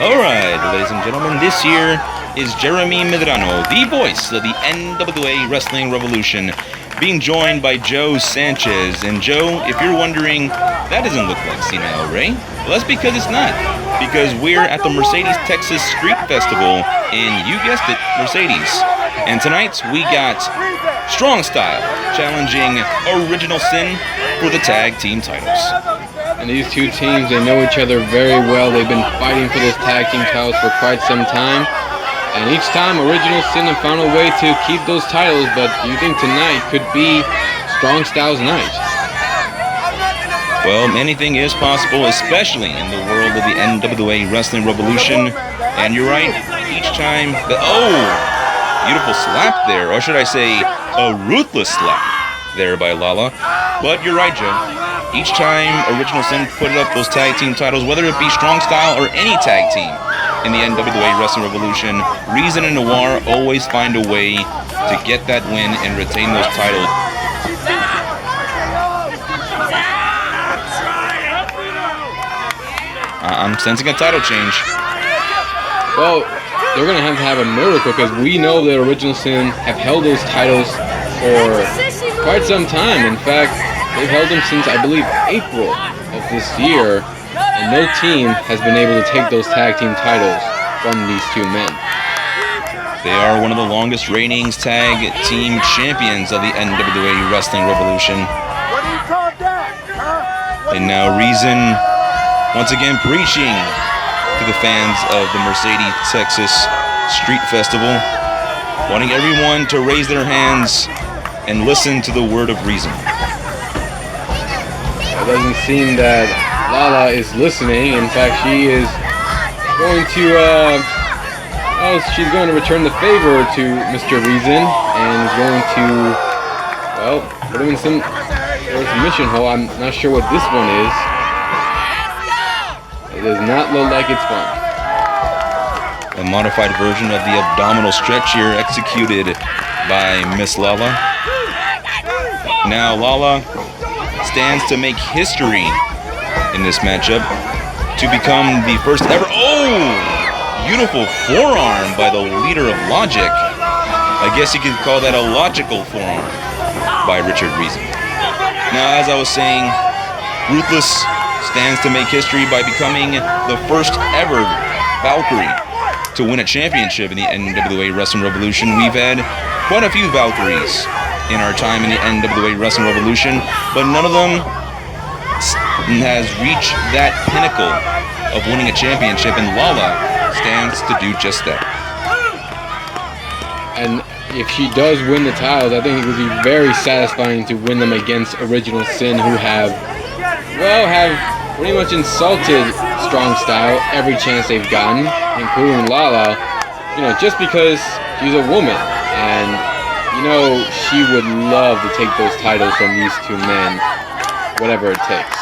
Alright, ladies and gentlemen, this here is Jeremy Medrano, the voice of the NWA Wrestling Revolution, being joined by Joe Sanchez. And Joe, if you're wondering, that doesn't look like Senile Ray. Well, that's because it's not. Because we're at the Mercedes Texas Street Festival in, you guessed it, Mercedes. And tonight we got Strong Style challenging Original Sin for the tag team titles. And these two teams, they know each other very well. They've been fighting for this tag team titles for quite some time. And each time, Original Sin have found a way to keep those titles, but do you think tonight could be Strong Style's night? Well, anything is possible, especially in the world of the NWA Wrestling Revolution. And you're right, each time... beautiful slap there, or should I say, a ruthless slap there by Lala. But you're right, Joe. Each time Original Sin put up those tag team titles, whether it be Strong Style or any tag team in the NWA Wrestling Revolution, Reason and Noire always find a way to get that win and retain those titles. I'm sensing a title change. Well, they're going to have a miracle, because we know that Original Sin have held those titles for quite some time. In fact, they've held them since, I believe, April of this year, and no team has been able to take those tag team titles from these two men. They are one of the longest reigning tag team champions of the NWA Wrestling Revolution. And now Reason, once again preaching to the fans of the Mercedes Texas Street Festival, wanting everyone to raise their hands and listen to the word of reason. It doesn't seem that Lala is listening. In fact, she is going to, she's going to return the favor to Mr. Reason, and is going to, well, put him in some mission hole. I'm not sure what this one is. It does not look like it's fun. A modified version of the abdominal stretch here, executed by Miss Lala. Now Lala stands to make history in this matchup to become the first ever... Beautiful forearm by the leader of Logic. I guess you could call that a logical forearm by Richard Reason. Now, as I was saying, Ruthless stands to make history by becoming the first ever Valkyrie to win a championship in the NWA Wrestling Revolution. We've had quite a few Valkyries in our time in the NWA Wrestling Revolution, but none of them has reached that pinnacle of winning a championship, and Lala stands to do just that. And if she does win the titles, I think it would be very satisfying to win them against Original Sin, who have pretty much insulted Strong Style every chance they've gotten, including Lala, just because she's a woman. And, she would love to take those titles from these two men, whatever it takes.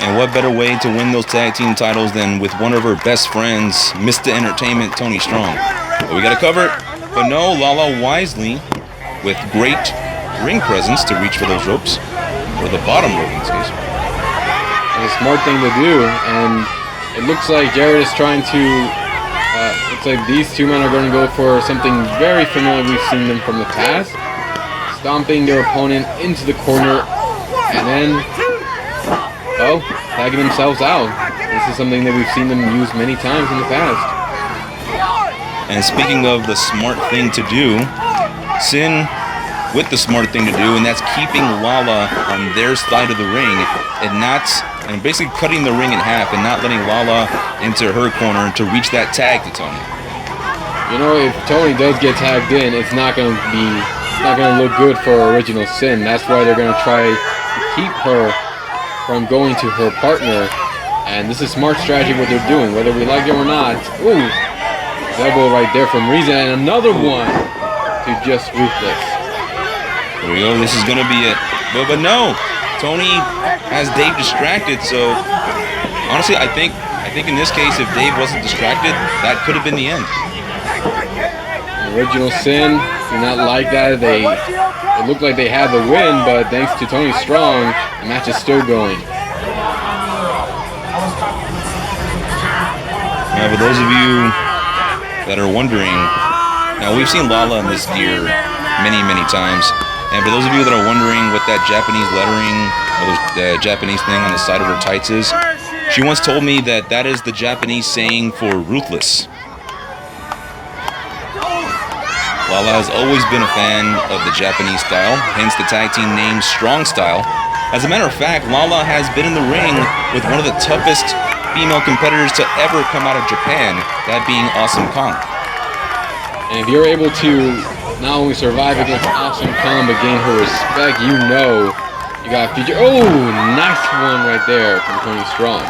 And what better way to win those tag team titles than with one of her best friends, Mr. Entertainment, Tony Strong. But we got to cover it. But no, Lala wisely, with great ring presence to reach for those ropes, or the bottom rope in this case. It's a smart thing to do, and it looks like Jared is trying to, looks like these two men are going to go for something very familiar. We've seen them from the past. Stomping their opponent into the corner, and then, tagging themselves out. This is something that we've seen them use many times in the past. And speaking of the smart thing to do, Sin with the smart thing to do, and that's keeping Lala on their side of the ring and basically cutting the ring in half and not letting Lala into her corner to reach that tag to Tony. If Tony does get tagged in, it's not going to look good for Original Sin. That's why they're going to try to keep her from going to her partner, and this is smart strategy what they're doing, whether we like it or not. Elbow right there from Reason, and another one to just Ruthless. There we go, this is gonna be it. But no, Tony has Dave distracted, so honestly I think in this case, if Dave wasn't distracted, that could have been the end. Original Sin do not like that. It looked like they had the win, but thanks to Tony Strong, the match is still going. Now, for those of you that are wondering, now we've seen Lala in this gear many, many times. And for those of you that are wondering what that Japanese lettering, or the Japanese thing on the side of her tights is, she once told me that that is the Japanese saying for ruthless. Lala has always been a fan of the Japanese style, hence the tag team name Strong Style. As a matter of fact, Lala has been in the ring with one of the toughest female competitors to ever come out of Japan, that being Awesome Kong. And if you're able to not only survive against Awesome Kong, but gain her respect, you know you got a future. Oh, nice one right there from Tony Strong.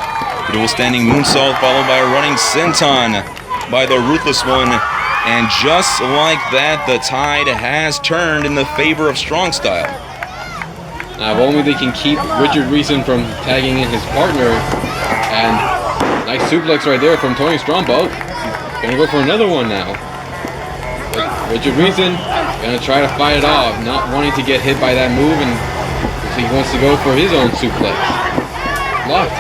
Beautiful standing moonsault followed by a running senton by the Ruthless One. And just like that, the tide has turned in the favor of Strong Style. Now, if only they can keep Richard Reason from tagging in his partner. And nice suplex right there from Tony Strong. Oh, he's gonna go for another one now. But Richard Reason gonna try to fight it off, not wanting to get hit by that move, and he wants to go for his own suplex. Blocked.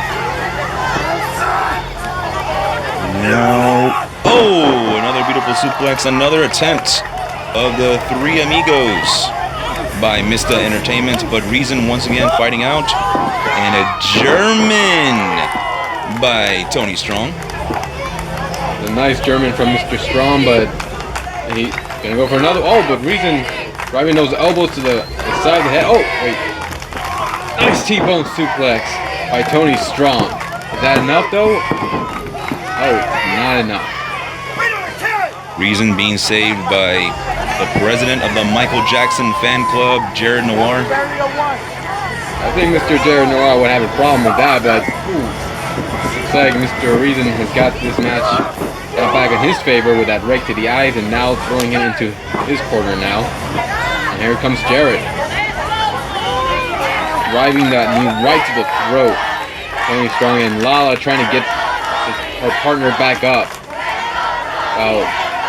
Now, oh, another beautiful suplex, another attempt of the Three Amigos by Mista Entertainment, but Reason once again fighting out, and a German by Tony Strong. A nice German from Mr. Strong, but he's gonna go for another. Oh, but Reason driving those elbows to the side of the head. Oh, wait. Nice T-bone suplex by Tony Strong. Is that enough, though? Oh, not enough. Reason being saved by the president of the Michael Jackson fan club, Jared Noire. I think Mr. Jared Noire would have a problem with that, but looks like Mr. Reason has got this match back in his favor with that rake to the eyes, and now throwing him into his corner now. And here comes Jared. Driving that knee right to the throat. Tony Strong and Lala trying to get her partner back up. Well,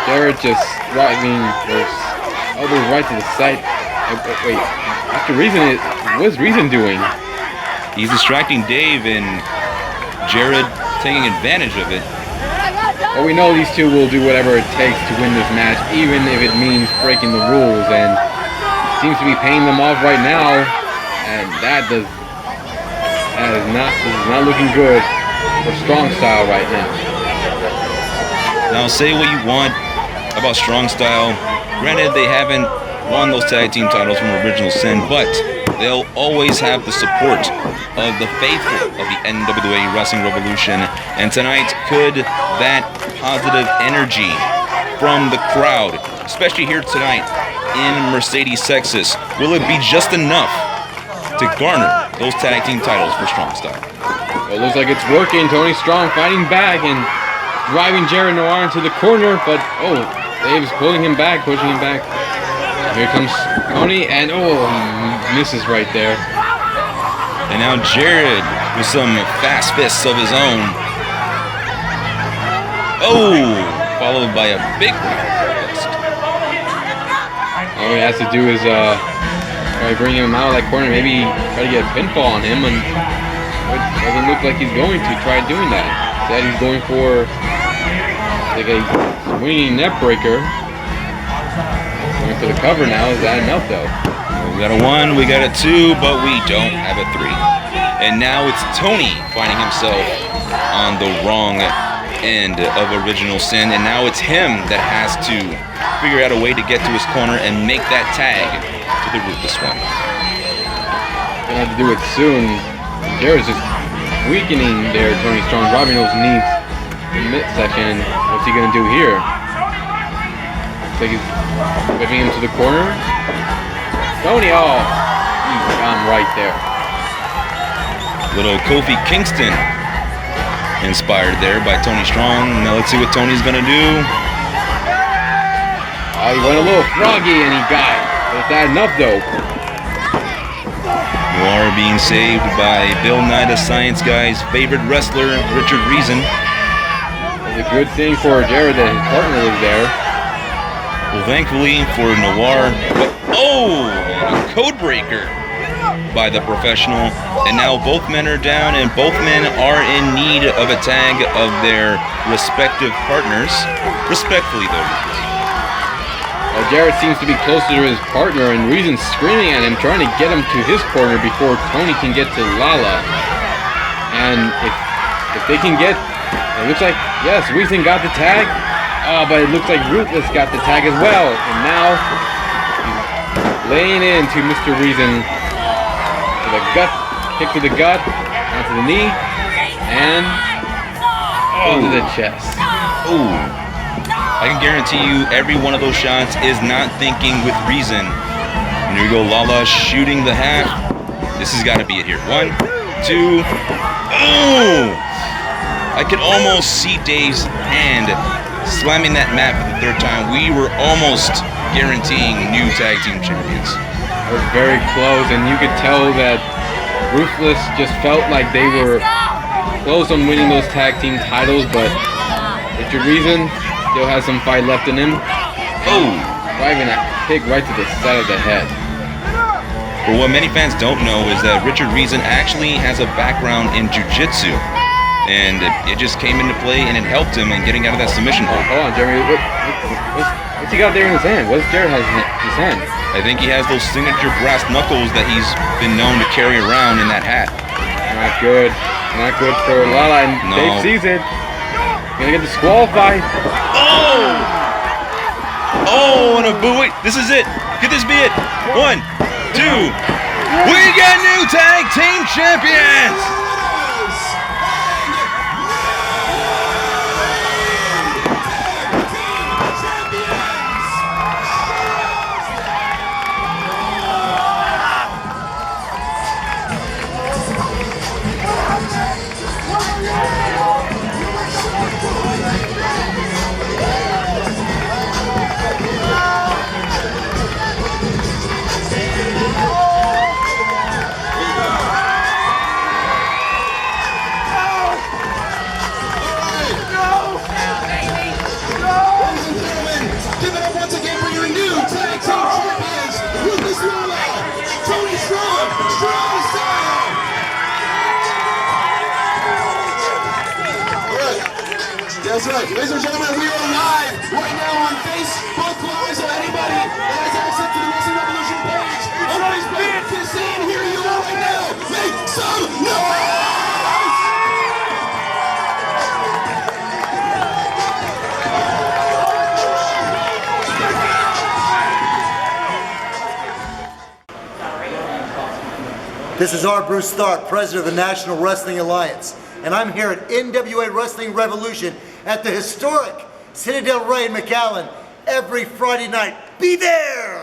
Jared just driving those elbows right to the side. Wait, Mr. Reason, what's Reason doing? He's distracting Dave, and Jared taking advantage of it. Well, we know these two will do whatever it takes to win this match, even if it means breaking the rules, and seems to be paying them off right now, and this is not looking good for Strong Style right now. Now, say what you want about Strong Style. Granted, they haven't won those tag team titles from Original Sin, but they'll always have the support of the faithful of the NWA Wrestling Revolution. And tonight, could that positive energy from the crowd, especially here tonight in Mercedes, Texas, will it be just enough to garner those tag team titles for Strong Style? Well, it looks like it's working. Tony Strong fighting back and driving Jared Noire into the corner, but oh, Dave's pulling him back, pushing him back. Here comes Tony, and oh, he misses right there. And now Jared with some fast fists of his own. Oh, followed by a big fist. All he has to do is try to bring him out of that corner, maybe try to get a pinfall on him, and it doesn't look like he's going to try doing that. Instead, he's going for like a swinging neck breaker. Going for the cover now. Is that enough, though? We got a 1, we got a 2, but we don't have a 3. And now it's Tony finding himself on the wrong end of Original Sin, and now it's him that has to figure out a way to get to his corner and make that tag to the Ruthless One. Gonna have to do it soon. Jared's just weakening there. Tony Strong dropping those knees in the midsection. What's he gonna do here? Looks like he's whipping him to the corner. Tony, oh, he's gone right there. Little Kofi Kingston inspired there by Tony Strong. Now let's see what Tony's gonna do. Oh, he went a little froggy and he got it. But is that enough, though? Noire being saved by Bill Nye the Science Guy's favorite wrestler, Richard Reason. It's a good thing for Jared that his partner was there. Well, thankfully for Noire, but oh, a code breaker by the professional. And now both men are down, and both men are in need of a tag of their respective partners. Respectfully, though. Jarrett seems to be closer to his partner, and Reason's screaming at him, trying to get him to his corner before Tony can get to Lala. And if they can get, it looks like, yes, Reason got the tag. But it looks like Ruthless got the tag as well. And now he's laying into Mr. Reason with a gut, kick to the gut, onto the knee, and onto the chest. Ooh. I can guarantee you every one of those shots is not thinking with reason. And here we go, Lala shooting the half. This has got to be it here. 1, 2. Oh! I could almost see Dave's hand slamming that mat for the third time. We were almost guaranteeing new tag team champions. It was very close, and you could tell that Ruthless just felt like they were close on winning those tag team titles, but Richard Reason still has some fight left in him. Oh! Driving that kick right to the side of the head. But what many fans don't know is that Richard Reason actually has a background in jiu-jitsu. And it just came into play, and it helped him in getting out of that submission hold. Hold on, Jeremy. What's he got there in his hand? What does Jared have in his hand? I think he has those signature brass knuckles that he's been known to carry around in that hat. Not good. Not good for Lala, and No. Dave sees it. Gonna get disqualified. Oh! Oh, and a buoy. This is it. Could this be it? 1, 2. We got new tag team champions! That's right. Ladies and gentlemen, we are live right now on Facebook Live, so anybody that has access to the Wrestling Revolution page on Facebook can see and hear you right now. Make some noise! This is R. Bruce Stark, President of the National Wrestling Alliance, and I'm here at NWA Wrestling Revolution at the historic Citadel Ray in McAllen every Friday night. Be there!